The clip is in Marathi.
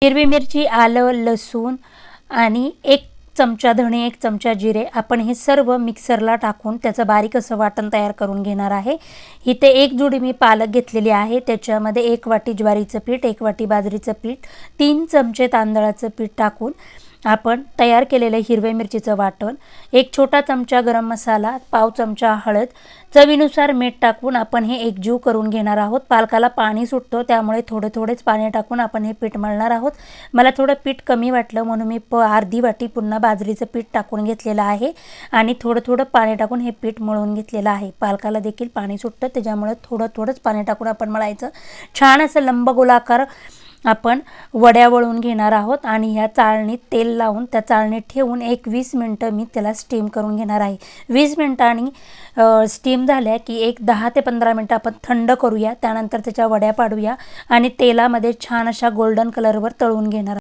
हिरवी मिरची, आलं, लसूण आणि 1 चमचा धणे, 1 चमचा जिरे आपण हे सर्व मिक्सरला टाकून त्याचं बारीक असं वाटण तयार करून घेणार आहे। इथे 1 जुडी मी पालक घेतलेली आहे, त्याच्यामध्ये 1 वाटी ज्वारीचं पीठ, 1 वाटी बाजरीचं पीठ, 3 चमचे तांदळाचं पीठ टाकून आपण तयार केलेलं हिरव्या मिरचीचं वाटण, 1 छोटा चमचा गरम मसाला, पाव चमचा हळद, चवीनुसार मीठ टाकून आपण हे एकजीव करून घेणार आहोत। पालकाला पाणी सुटतो त्यामुळे थोडेच पाणी टाकून आपण हे पीठ मळणार आहोत। मला थोडं पीठ कमी वाटलं म्हणून मी अर्धी वाटी पुन्हा बाजरीचं पीठ टाकून घेतलेलं आहे आणि थोडं पाणी टाकून हे पीठ मळून घेतलेलं आहे। पालकाला देखील पाणी सुटतं त्याच्यामुळे थोडंच पाणी टाकून आपण मळायचं। छान असं लंबगोलाकार आपण वड्या वळून घेणार आहोत आणि ह्या चाळणीत तेल लावून त्या चाळणीत ठेवून 20 मिनिटं मी त्याला स्टीम करून घेणार आहे। 20 मिनिटांनी स्टीम झाल्या की 10 ते 15 मिनिटं आपण थंड करूया, त्यानंतर त्याच्या वड्या पाडूया आणि तेलामध्ये छान अशा गोल्डन कलरवर तळून घेणार।